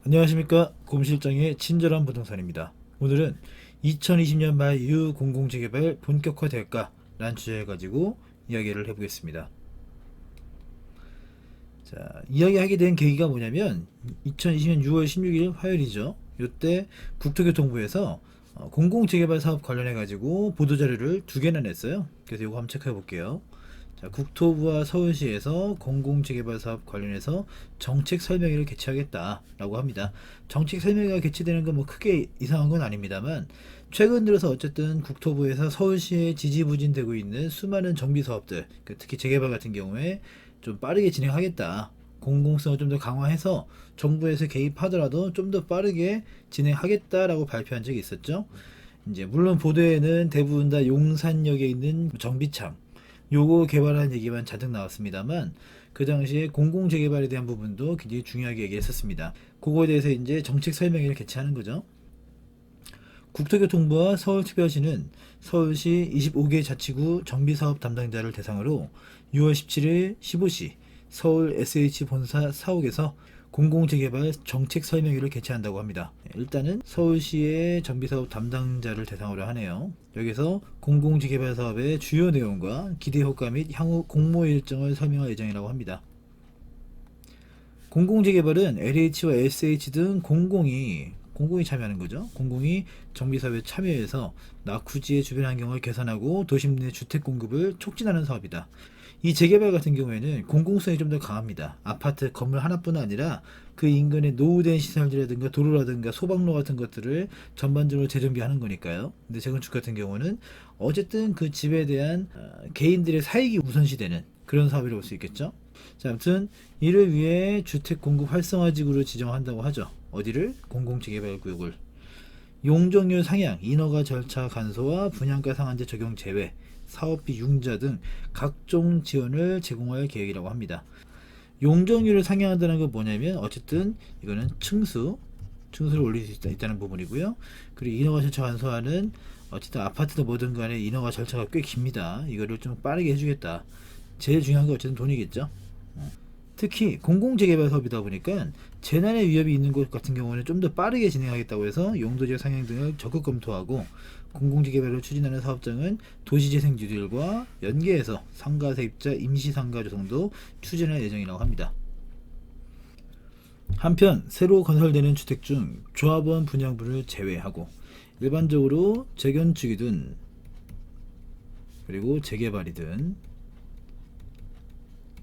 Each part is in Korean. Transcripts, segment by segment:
안녕하십니까. 곰실장의 친절한 부동산입니다. 오늘은 2020년 말 이후 공공재개발 본격화될까? 라는 주제를 가지고 이야기를 해보겠습니다. 자, 이야기하게 된 계기가 뭐냐면 2020년 6월 16일 화요일이죠. 이때 국토교통부에서 공공재개발 사업 관련해 가지고 보도자료를 두 개나 냈어요. 그래서 이거 한번 체크해 볼게요. 자, 국토부와 서울시에서 공공재개발 사업 관련해서 정책 설명회를 개최하겠다라고 합니다. 정책 설명회가 개최되는 건 뭐 크게 이상한 건 아닙니다만, 최근 들어서 어쨌든 국토부에서 서울시에 지지부진되고 있는 수많은 정비 사업들, 특히 재개발 같은 경우에 좀 빠르게 진행하겠다. 공공성을 좀 더 강화해서 정부에서 개입하더라도 좀 더 빠르게 진행하겠다라고 발표한 적이 있었죠. 이제 물론 보도에는 대부분 다 용산역에 있는 정비창 요거 개발한 얘기만 잔뜩 나왔습니다만, 그 당시에 공공재개발에 대한 부분도 굉장히 중요하게 얘기했었습니다. 그거에 대해서 이제 정책 설명회를 개최하는 거죠. 국토교통부와 서울특별시는 서울시 25개 자치구 정비사업 담당자를 대상으로 6월 17일 15시 서울 SH 본사 사옥에서 공공재개발 정책 설명회를 개최한다고 합니다. 일단은 서울시의 정비사업 담당자를 대상으로 하네요. 여기서 공공재개발 사업의 주요 내용과 기대 효과 및 향후 공모 일정을 설명할 예정이라고 합니다. 공공재개발은 LH와 SH 등 공공이 참여하는 거죠. 공공이 정비사업에 참여해서 낙후지의 주변 환경을 개선하고 도심 내 주택 공급을 촉진하는 사업이다. 이 재개발 같은 경우에는 공공성이 좀 더 강합니다. 아파트 건물 하나뿐 아니라 그 인근에 노후된 시설들이라든가 도로라든가 소방로 같은 것들을 전반적으로 재정비하는 거니까요. 근데 재건축 같은 경우는 어쨌든 그 집에 대한 개인들의 사익이 우선시되는 그런 사업이라고 볼 수 있겠죠. 자, 아무튼 이를 위해 주택 공급 활성화 지구를 지정한다고 하죠. 어디를? 공공재개발 구역을. 용적률 상향, 인허가 절차 간소화, 분양가 상한제 적용 제외, 사업비 융자 등 각종 지원을 제공할 계획이라고 합니다. 용적률을 상향한다는 건 뭐냐면 어쨌든 이거는 층수를 올릴 수 있다는 부분이고요. 그리고 인허가 절차 간소화는 어쨌든 아파트든 뭐든 간에 인허가 절차가 꽤 깁니다. 이거를 좀 빠르게 해주겠다. 제일 중요한 건 어쨌든 돈이겠죠. 특히 공공재개발 사업이다 보니까 재난의 위협이 있는 곳 같은 경우는 좀 더 빠르게 진행하겠다고 해서 용도지역 상향 등을 적극 검토하고, 공공재개발을 추진하는 사업장은 도시재생주들과 연계해서 상가 세입자 임시상가 조성도 추진할 예정이라고 합니다. 한편 새로 건설되는 주택 중 조합원 분양분을 제외하고 일반적으로 재건축이든 그리고 재개발이든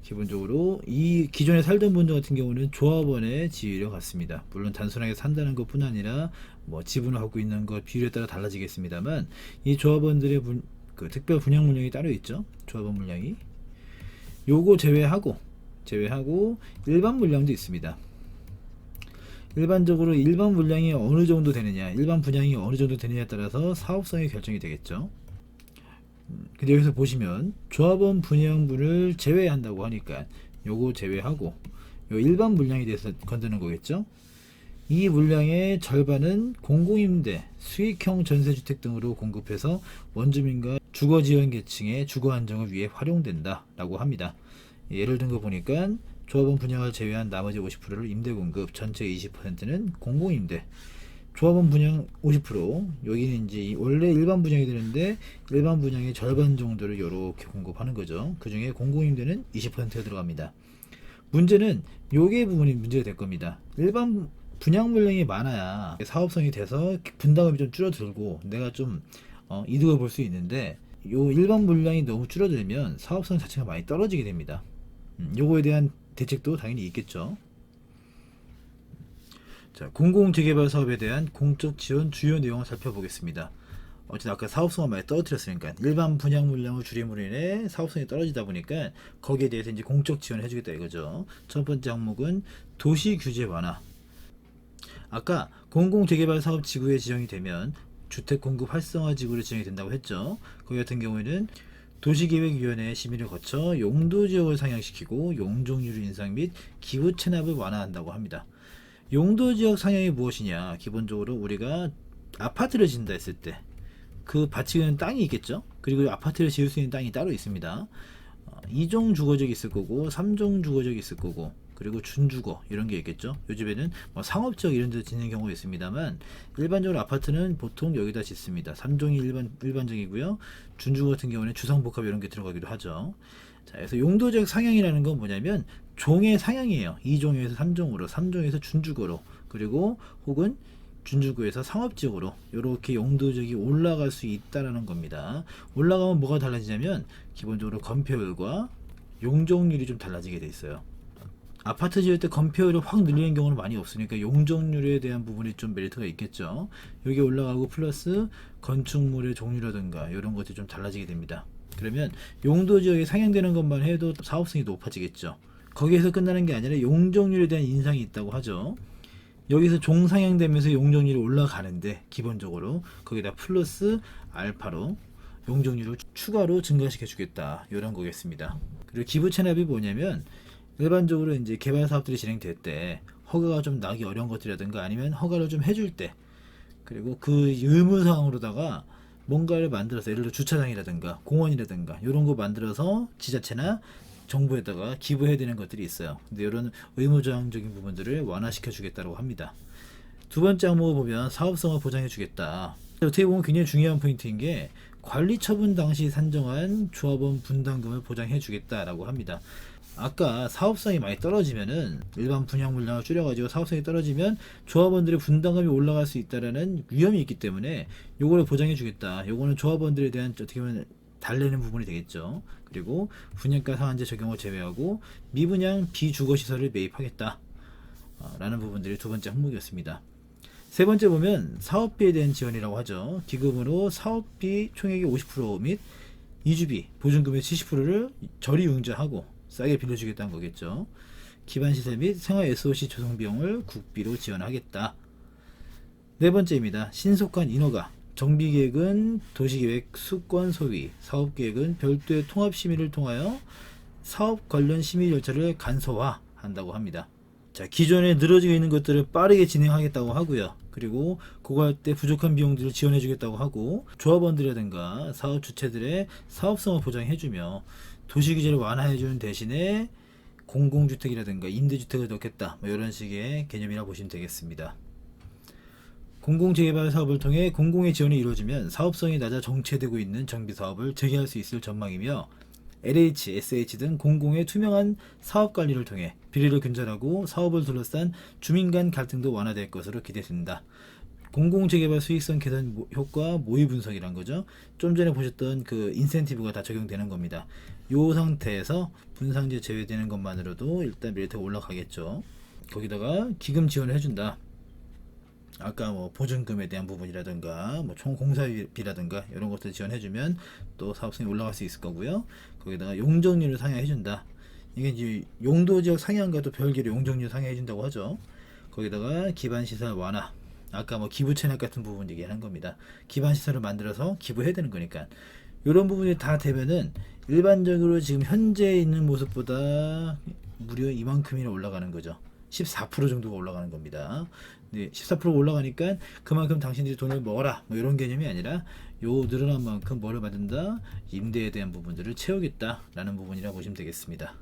기본적으로 이 기존에 살던 분들 같은 경우는 조합원의 지위를 갖습니다. 물론 단순하게 산다는 것뿐 아니라 뭐 지분을 갖고 있는 것 비율에 따라 달라지겠습니다만, 이 조합원들의 그 특별 분양 물량이 따로 있죠. 조합원 물량이 요거 제외하고 일반 물량도 있습니다. 일반적으로 일반 분양이 어느 정도 되느냐, 일반 분양이 어느 정도 되느냐에 따라서 사업성이 결정이 되겠죠. 근데 여기서 보시면 조합원 분양분을 제외한다고 하니까 요거 제외하고 요 일반 물량에 대해서 건드는 거겠죠. 이 물량의 절반은 공공임대, 수익형 전세주택 등으로 공급해서 원주민과 주거지원 계층의 주거 안정을 위해 활용된다 라고 합니다. 예를 든 거 보니까 조합원 분양을 제외한 나머지 50%를 임대공급, 전체 20%는 공공임대, 조합원 분양 50%, 여기는 이제 원래 일반 분양이 되는데 일반 분양의 절반 정도를 이렇게 공급하는 거죠. 그 중에 공공임대는 20%가 들어갑니다. 문제는 요게 부분이 문제가 될 겁니다. 일반 분양 물량이 많아야 사업성이 돼서 분담금이 좀 줄어들고 내가 좀 이득을 볼 수 있는데, 요 일반 물량이 너무 줄어들면 사업성 자체가 많이 떨어지게 됩니다. 요거에 대한 대책도 당연히 있겠죠. 자, 공공재개발 사업에 대한 공적 지원 주요 내용을 살펴보겠습니다. 어쨌든 아까 사업성을 많이 떨어뜨렸으니까 일반 분양 물량을 줄임으로 인해 사업성이 떨어지다 보니까 거기에 대해서 이제 공적 지원을 해주겠다 이거죠. 첫 번째 항목은 도시 규제 완화. 아까 공공재개발 사업 지구에 지정이 되면 주택 공급 활성화 지구로 지정이 된다고 했죠. 거기 같은 경우에는 도시계획위원회의 심의를 거쳐 용도지역을 상향시키고 용적률 인상 및 기부 체납을 완화한다고 합니다. 용도지역 상향이 무엇이냐, 기본적으로 우리가 아파트를 짓는다 했을 때 그 받치는 땅이 있겠죠. 그리고 아파트를 지을 수 있는 땅이 따로 있습니다. 2종 주거지역이 있을 거고 3종 주거지역이 있을 거고, 그리고 준주거 이런 게 있겠죠. 요즘에는 뭐 상업지역 이런 데 짓는 경우가 있습니다만 일반적으로 아파트는 보통 여기다 짓습니다. 3종이 일반적이고요. 준주거 같은 경우는 주상복합 이런 게 들어가기도 하죠. 자, 그래서 용도적 상향이라는 건 뭐냐면 종의 상향이에요. 2종에서 3종으로, 3종에서 준주거로, 그리고 혹은 준주거에서 상업지역으로 이렇게 용도적이 올라갈 수 있다라는 겁니다. 올라가면 뭐가 달라지냐면 기본적으로 건폐율과 용적률이 좀 달라지게 돼 있어요. 아파트 지을 때 건폐율을 확 늘리는 경우는 많이 없으니까 용적률에 대한 부분이 좀 메리트가 있겠죠. 여기 올라가고 플러스 건축물의 종류라든가 이런 것들이 좀 달라지게 됩니다. 그러면 용도 지역이 상향되는 것만 해도 사업성이 높아지겠죠. 거기에서 끝나는 게 아니라 용적률에 대한 인상이 있다고 하죠. 여기서 종상향되면서 용적률이 올라가는데 기본적으로 거기다 플러스 알파로 용적률을 추가로 증가시켜 주겠다 이런 거겠습니다. 그리고 기부 체납이 뭐냐면 일반적으로 이제 개발 사업들이 진행될 때 허가가 좀 나기 어려운 것들이라든가 아니면 허가를 좀 해줄 때 그리고 그 의무사항으로다가 뭔가를 만들어서 예를 들어 주차장이라든가 공원이라든가 이런 거 만들어서 지자체나 정부에다가 기부해야 되는 것들이 있어요. 근데 이런 의무조항적인 부분들을 완화시켜 주겠다고 합니다. 두 번째 항목을 보면 사업성을 보장해 주겠다. 어떻게 보면 굉장히 중요한 포인트인 게 관리 처분 당시 산정한 조합원 분담금을 보장해 주겠다라고 합니다. 아까 사업성이 많이 떨어지면은 일반 분양 물량을 줄여가지고 사업성이 떨어지면 조합원들의 분담금이 올라갈 수 있다라는 위험이 있기 때문에 요거를 보장해 주겠다. 요거는 조합원들에 대한 어떻게 보면 달래는 부분이 되겠죠. 그리고 분양가 상한제 적용을 제외하고 미분양 비주거 시설을 매입하겠다 라는 부분들이 두 번째 항목이었습니다. 세 번째 보면 사업비에 대한 지원이라고 하죠. 기금으로 사업비 총액의 50% 및 이주비 보증금의 70%를 저리 융자하고 싸게 빌려주겠다는 거겠죠. 기반시설 및 생활 SOC 조성 비용을 국비로 지원하겠다. 네 번째입니다. 신속한 인허가. 정비계획은 도시계획 수권 소위, 사업계획은 별도의 통합심의를 통하여 사업 관련 심의 절차를 간소화한다고 합니다. 자, 기존에 늘어지고 있는 것들을 빠르게 진행하겠다고 하고요. 그리고 그거 할 때 부족한 비용들을 지원해 주겠다고 하고 조합원들이라든가 사업 주체들의 사업성을 보장해주며 도시규제를 완화해주는 대신에 공공주택이라든가 임대주택을 넣겠다 뭐 이런 식의 개념이라 보시면 되겠습니다. 공공재개발 사업을 통해 공공의 지원이 이루어지면 사업성이 낮아 정체되고 있는 정비사업을 재개할 수 있을 전망이며 LH, SH 등 공공의 투명한 사업관리를 통해 비리를 근절하고 사업을 둘러싼 주민 간 갈등도 완화될 것으로 기대된다. 공공재개발 수익성 개선 효과 모의 분석이란 거죠. 좀 전에 보셨던 그 인센티브가 다 적용되는 겁니다. 이 상태에서 분상제 제외되는 것만으로도 일단 메리트가 올라가겠죠. 거기다가 기금 지원을 해준다. 아까 뭐 보증금에 대한 부분이라든가 뭐 총 공사비라든가 이런 것들 지원해주면 또 사업성이 올라갈 수 있을 거고요. 거기다가 용적률을 상향해준다. 이게 이제 용도지역 상향과도 별개로 용적률 상향해준다고 하죠. 거기다가 기반시설 완화. 아까 뭐 기부 체납 같은 부분 얘기하는 겁니다. 기반시설을 만들어서 기부해야 되는 거니까 이런 부분이 다 되면은 일반적으로 지금 현재 있는 모습보다 무려 이만큼이나 올라가는 거죠. 14% 정도가 올라가는 겁니다. 네, 14% 올라가니까 그만큼 당신들이 돈을 먹어라 뭐 이런 개념이 아니라 요 늘어난 만큼 뭐를 받는다? 임대에 대한 부분들을 채우겠다 라는 부분이라 보시면 되겠습니다.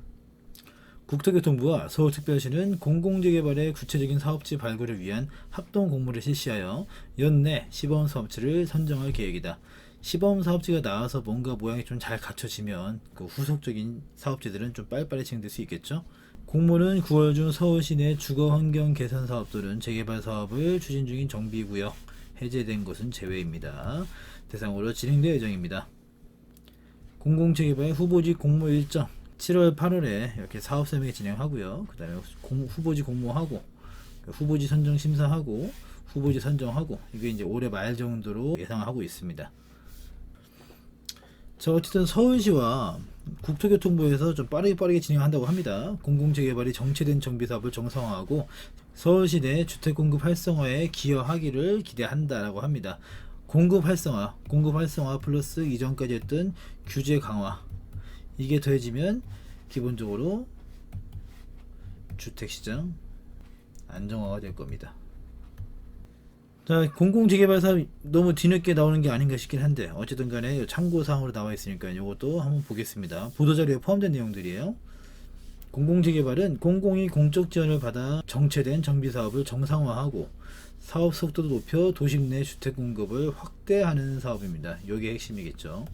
국토교통부와 서울특별시는 공공재개발의 구체적인 사업지 발굴을 위한 합동 공모를 실시하여 연내 시범 사업지를 선정할 계획이다. 시범 사업지가 나와서 뭔가 모양이 좀 잘 갖춰지면 그 후속적인 사업지들은 좀 빨리빨리 진행될 수 있겠죠. 공모는 9월 중 서울시 내 주거환경 개선 사업들은 재개발 사업을 추진 중인 정비구역 해제된 것은 제외입니다. 대상으로 진행될 예정입니다. 공공재개발 후보지 공모 일정 7월 8월에 이렇게 사업 설명회 진행하고요. 그 다음에 후보지 공모하고 후보지 선정 심사하고 후보지 선정하고 이게 이제 올해 말 정도로 예상하고 있습니다. 자, 어쨌든 서울시와 국토교통부에서 좀 빠르게 진행한다고 합니다. 공공재개발이 정체된 정비사업을 정상화하고 서울시 내 주택공급 활성화에 기여하기를 기대한다라고 합니다. 공급 활성화 플러스 이전까지 했던 규제 강화 이게 더해지면 기본적으로 주택시장 안정화가 될 겁니다. 자, 공공재개발 사업이 너무 뒤늦게 나오는 게 아닌가 싶긴 한데 어쨌든 간에 참고사항으로 나와 있으니까 이것도 한번 보겠습니다. 보도자료에 포함된 내용들이에요. 공공재개발은 공공이 공적 지원을 받아 정체된 정비사업을 정상화하고 사업 속도도 높여 도심 내 주택 공급을 확대하는 사업입니다. 이게 핵심이겠죠.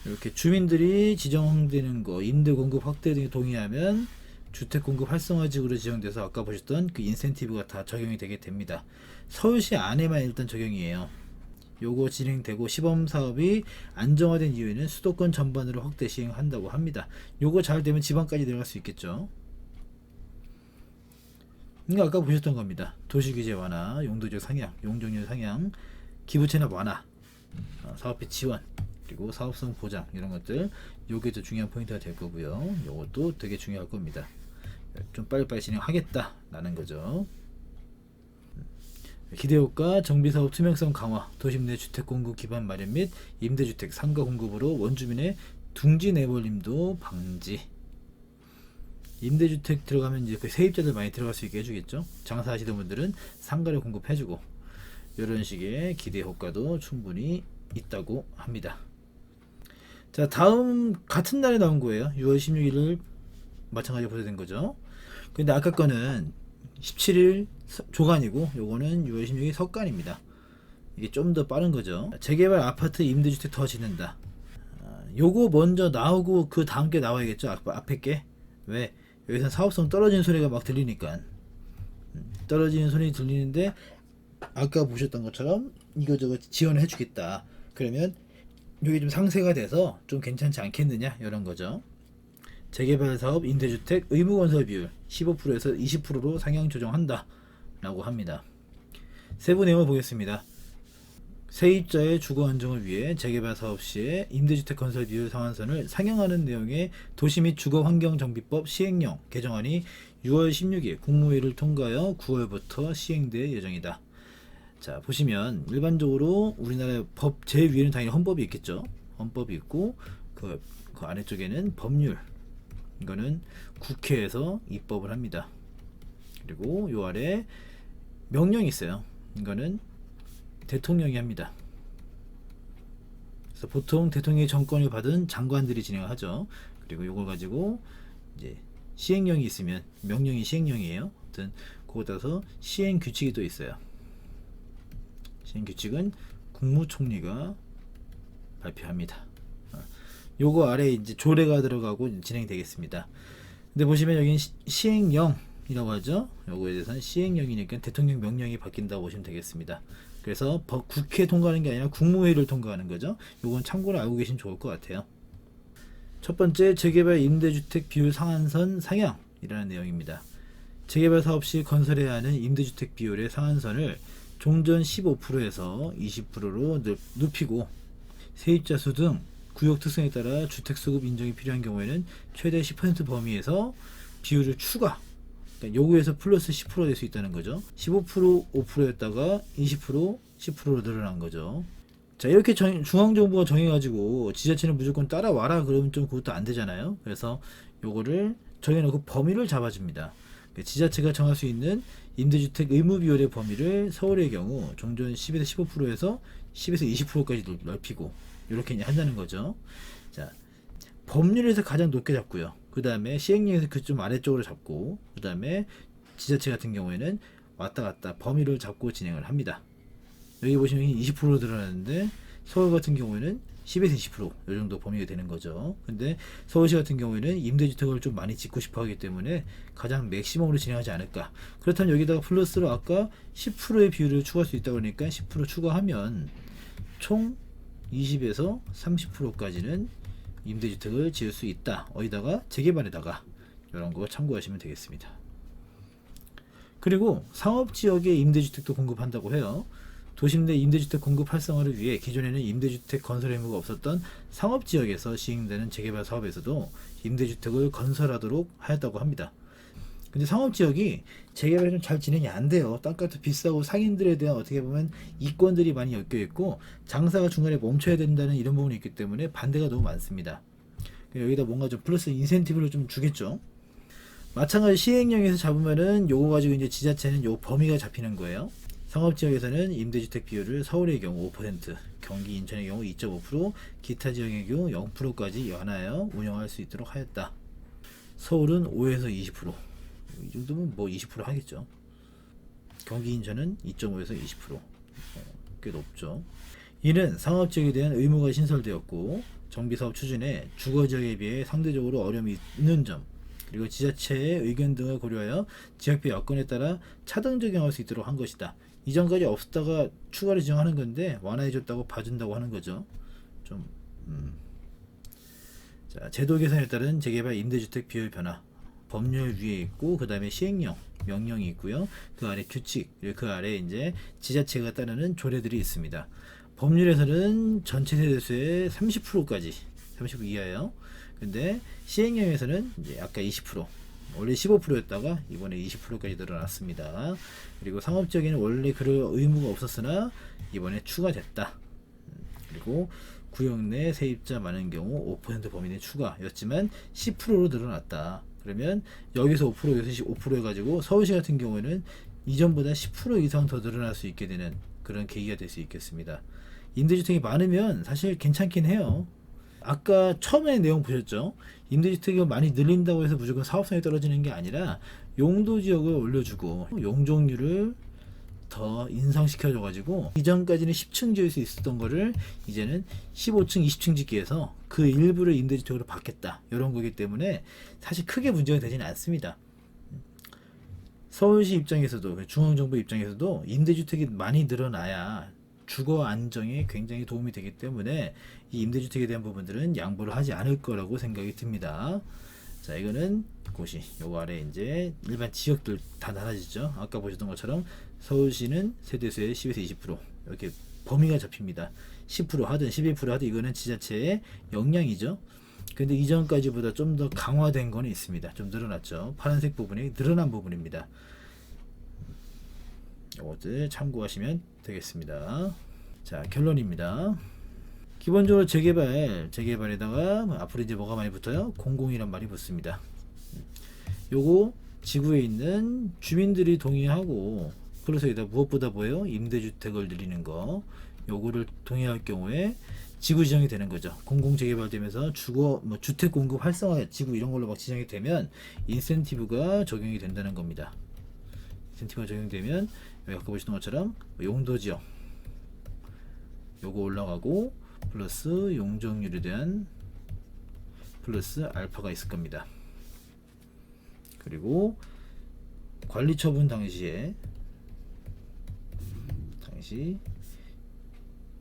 이렇게 주민들이 지정되는 거, 임대 공급 확대 등에 동의하면 주택 공급 활성화 지구로 지정돼서 아까 보셨던 그 인센티브가 다 적용이 되게 됩니다. 서울시 안에만 일단 적용이에요. 요거 진행되고 시범 사업이 안정화된 이후에는 수도권 전반으로 확대 시행한다고 합니다. 요거 잘 되면 지방까지 내려갈 수 있겠죠. 이거 아까 보셨던 겁니다. 도시규제 완화, 용도적 상향, 용적률 상향, 기부 체납 완화, 사업비 지원, 그리고 사업성 보장 이런 것들 요게 더 중요한 포인트가 될 거고요. 요것도 되게 중요할 겁니다. 좀 빨리빨리 진행하겠다라는 거죠. 기대효과, 정비사업 투명성 강화, 도심 내 주택 공급 기반 마련 및 임대주택 상가 공급으로 원주민의 둥지 내몰림도 방지. 임대주택 들어가면 이제 그 세입자들 많이 들어갈 수 있게 해주겠죠. 장사하시던 분들은 상가를 공급해주고 이런 식의 기대 효과도 충분히 있다고 합니다. 자, 다음 같은 날에 나온 거예요. 6월 16일을 마찬가지로 보도된 거죠. 근데 아까 거는 17일 조간이고 요거는 6월 16일 석간입니다. 이게 좀 더 빠른 거죠. 재개발 아파트 임대주택 더 짓는다. 요거 먼저 나오고 그 다음 게 나와야겠죠. 앞에 게. 왜? 여기서 사업성 떨어지는 소리가 막 들리니까. 떨어지는 소리 들리는데 아까 보셨던 것처럼 이거저거 지원을 해주겠다. 그러면 이게 좀 상세가 돼서 좀 괜찮지 않겠느냐 이런 거죠. 재개발 사업 임대주택 의무건설 비율 15%에서 20%로 상향 조정한다 라고 합니다. 세부 내용을 보겠습니다. 세입자의 주거 안정을 위해 재개발 사업 시에 임대주택 건설 비율 상한선을 상향하는 내용의 도시 및 주거환경정비법 시행령 개정안이 6월 16일 국무회의를 통과하여 9월부터 시행될 예정이다. 자, 보시면 일반적으로 우리나라의 법 제일 위에는 당연히 헌법이 있겠죠. 헌법이 있고 그 아래쪽에는 법률, 이거는 국회에서 입법을 합니다. 그리고 요 아래 명령이 있어요. 이거는 대통령이 합니다. 그래서 보통 대통령의 정권을 받은 장관들이 진행을 하죠. 그리고 요걸 가지고 이제 시행령이 있으면 명령이 시행령이에요. 아무튼 그거 따라서 시행 규칙이 또 있어요. 시행 규칙은 국무총리가 발표합니다. 요거 아래 이제 조례가 들어가고 진행되겠습니다. 근데 보시면 여기는 시행령이라고 하죠. 요거에 대해서는 시행령이니까 대통령 명령이 바뀐다고 보시면 되겠습니다. 그래서 국회 통과하는 게 아니라 국무회의를 통과하는 거죠. 요건 참고로 알고 계시면 좋을 것 같아요. 첫 번째, 재개발 임대주택 비율 상한선 상향이라는 내용입니다. 재개발 사업 시 건설해야 하는 임대주택 비율의 상한선을 종전 15%에서 20%로 높이고 세입자 수 등 구역 특성에 따라 주택 수급 인정이 필요한 경우에는 최대 10% 범위에서 비율을 추가, 그러니까 요구에서 플러스 10% 될 수 있다는 거죠. 15% 5%였다가 20% 10%로 늘어난 거죠. 자, 이렇게 중앙정부가 정해가지고 지자체는 무조건 따라와라 그러면 좀 그것도 안 되잖아요. 그래서 요거를 정해놓고 범위를 잡아줍니다. 그러니까 지자체가 정할 수 있는 임대주택 의무 비율의 범위를 서울의 경우 종전 10에서 15%에서 10에서 20%까지 넓히고 이렇게 한다는 거죠. 자, 법률에서 가장 높게 잡고요. 그 다음에 시행령에서 그 좀 아래쪽으로 잡고, 그 다음에 지자체 같은 경우에는 왔다 갔다 범위를 잡고 진행을 합니다. 여기 보시면 20% 늘어나는데 서울 같은 경우에는 10에서 20%이 정도 범위가 되는 거죠. 근데 서울시 같은 경우에는 임대주택을 좀 많이 짓고 싶어 하기 때문에 가장 맥시멈으로 진행하지 않을까. 그렇다면 여기다가 플러스로 아까 10%의 비율을 추가할 수 있다고 하니까 10% 추가하면 총 20에서 30%까지는 임대주택을 지을 수 있다. 어디다가? 재개발에다가. 이런 거 참고하시면 되겠습니다. 그리고 상업지역에 임대주택도 공급한다고 해요. 도심 내 임대주택 공급 활성화를 위해 기존에는 임대주택 건설 의무가 없었던 상업지역에서 시행되는 재개발 사업에서도 임대주택을 건설하도록 하였다고 합니다. 근데 상업지역이 재개발이 좀 잘 진행이 안 돼요. 땅값도 비싸고 상인들에 대한 어떻게 보면 이권들이 많이 엮여 있고 장사가 중간에 멈춰야 된다는 이런 부분이 있기 때문에 반대가 너무 많습니다. 여기다 뭔가 좀 플러스 인센티브를 좀 주겠죠. 마찬가지 시행령에서 잡으면은 요거 가지고 이제 지자체는 요 범위가 잡히는 거예요. 상업지역에서는 임대주택 비율을 서울의 경우 5%, 경기 인천의 경우 2.5%, 기타 지역의 경우 0%까지 완화하여 운영할 수 있도록 하였다. 서울은 5에서 20%. 이 정도면 뭐 20% 하겠죠. 경기 인천은 2.5에서 20%. 꽤 높죠. 이는 상업지역에 대한 의무가 신설되었고 정비사업 추진에 주거지역에 비해 상대적으로 어려움이 있는 점, 그리고 지자체의 의견 등을 고려하여 지역별 여건에 따라 차등 적용할 수 있도록 한 것이다. 이전까지 없었다가 추가로 지정하는 건데 완화해줬다고 봐준다고 하는 거죠. 좀 자, 제도 개선에 따른 재개발 임대주택 비율 변화, 법률 위에 있고 그 다음에 시행령 명령이 있고요. 그 아래 규칙, 그리고 그 아래 이제 지자체가 따르는 조례들이 있습니다. 법률에서는 전체 세대수의 30%까지 30% 이하예요. 근데 시행령에서는 이제 아까 20%, 원래 15%였다가 이번에 20%까지 늘어났습니다. 그리고 상업지역에는 원래 그럴 의무가 없었으나 이번에 추가됐다. 그리고 구역 내 세입자 많은 경우 5% 범위 내 추가였지만 10%로 늘어났다. 그러면 여기서 5%, 여기서 5% 해가지고 서울시 같은 경우에는 이전보다 10% 이상 더 늘어날 수 있게 되는 그런 계기가 될 수 있겠습니다. 임대주택이 많으면 사실 괜찮긴 해요. 아까 처음에 내용 보셨죠? 임대주택이 많이 늘린다고 해서 무조건 사업성이 떨어지는 게 아니라 용도지역을 올려주고 용적률을 더 인상시켜줘가지고 이전까지는 10층 지을 수 있었던 거를 이제는 15층, 20층 짓기 위해서 그 일부를 임대주택으로 받겠다. 이런 거기 때문에 사실 크게 문제가 되지는 않습니다. 서울시 입장에서도 중앙정부 입장에서도 임대주택이 많이 늘어나야 주거 안정에 굉장히 도움이 되기 때문에 이 임대주택에 대한 부분들은 양보를 하지 않을 거라고 생각이 듭니다. 자, 이거는 고시, 요거 아래 이제 일반 지역들 다 나눠지죠. 아까 보셨던 것처럼 서울시는 세대수의 10에서 20% 이렇게 범위가 잡힙니다. 10% 하든 11% 하든 이거는 지자체의 역량이죠. 근데 이전까지보다 좀 더 강화된 거는 있습니다. 좀 늘어났죠. 파란색 부분이 늘어난 부분입니다. 이것들 참고하시면 되겠습니다. 자, 결론입니다. 기본적으로 재개발에다가 앞으로 이제 뭐가 많이 붙어요? 공공이란 말이 붙습니다. 요거 지구에 있는 주민들이 동의하고 그래서 여기다 무엇보다 뭐예요? 임대주택을 늘리는 거. 요거를 동의할 경우에 지구 지정이 되는 거죠. 공공 재개발되면서 주택 공급 활성화 지구 이런 걸로 막 지정이 되면 인센티브가 적용이 된다는 겁니다. 인센티브가 적용되면 여기 아까 보시는 것처럼 용도지역 요거 올라가고 플러스 용적률에 대한 플러스 알파가 있을 겁니다. 그리고 관리 처분 당시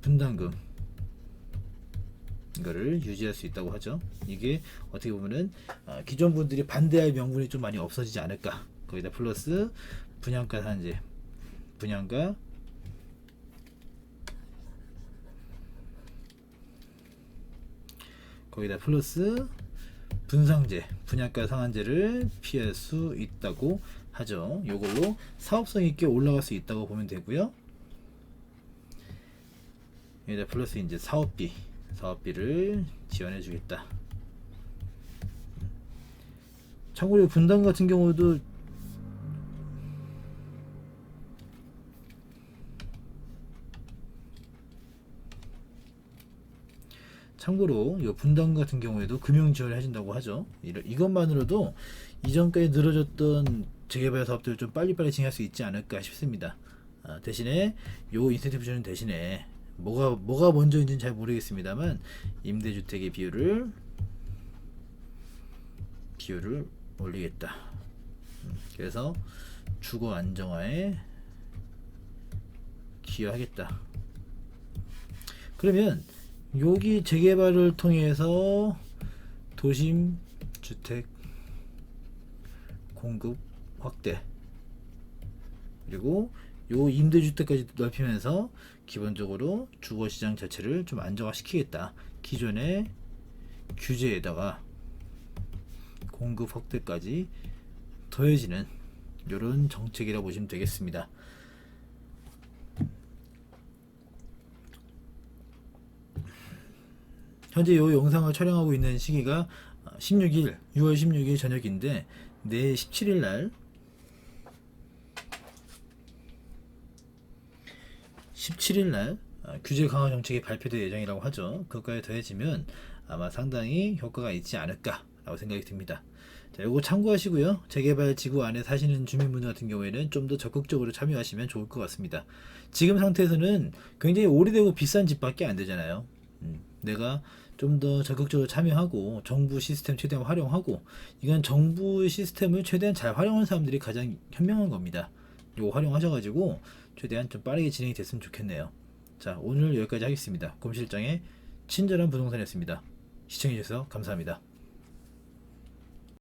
분담금 이거를 유지할 수 있다고 하죠. 이게 어떻게 보면은 기존 분들이 반대할 명분이 좀 많이 없어지지 않을까. 거기다 플러스 분양가 산재, 분양가 거기다 플러스 분상제, 분양가 상한제를 피할 수 있다고 하죠. 이걸로 사업성 있게 올라갈 수 있다고 보면 되고요. 여기다 플러스 이제 사업비를 지원해 주겠다. 참고로 분당 같은 경우도 이 분당 같은 경우에도 금융 지원을 해준다고 하죠. 이것만으로도 이전까지 늘어졌던 재개발 사업들을 좀 빨리빨리 진행할 수 있지 않을까 싶습니다. 대신에 요 인센티브 주는 대신에 뭐가 먼저인지는 잘 모르겠습니다만 임대주택의 비율을 올리겠다. 그래서 주거 안정화에 기여하겠다. 그러면 여기 재개발을 통해서 도심 주택 공급 확대 그리고 요 임대주택까지 넓히면서 기본적으로 주거시장 자체를 좀 안정화시키겠다. 기존의 규제에다가 공급 확대까지 더해지는 이런 정책이라고 보시면 되겠습니다. 현재 이 영상을 촬영하고 있는 시기가 6월 16일 저녁인데 내일 17일 날 규제 강화 정책이 발표될 예정이라고 하죠. 그것까지 더해지면 아마 상당히 효과가 있지 않을까 라고 생각이 듭니다. 자, 요거 참고하시고요. 재개발 지구 안에 사시는 주민분 같은 경우에는 좀 더 적극적으로 참여하시면 좋을 것 같습니다. 지금 상태에서는 굉장히 오래되고 비싼 집밖에 안 되잖아요. 내가 좀 더 적극적으로 참여하고 정부 시스템 최대한 활용하고, 이건 정부 시스템을 최대한 잘 활용하는 사람들이 가장 현명한 겁니다. 요거 활용하셔가지고 최대한 좀 빠르게 진행이 됐으면 좋겠네요. 자, 오늘 여기까지 하겠습니다. 곰실장의 친절한 부동산이었습니다. 시청해주셔서 감사합니다.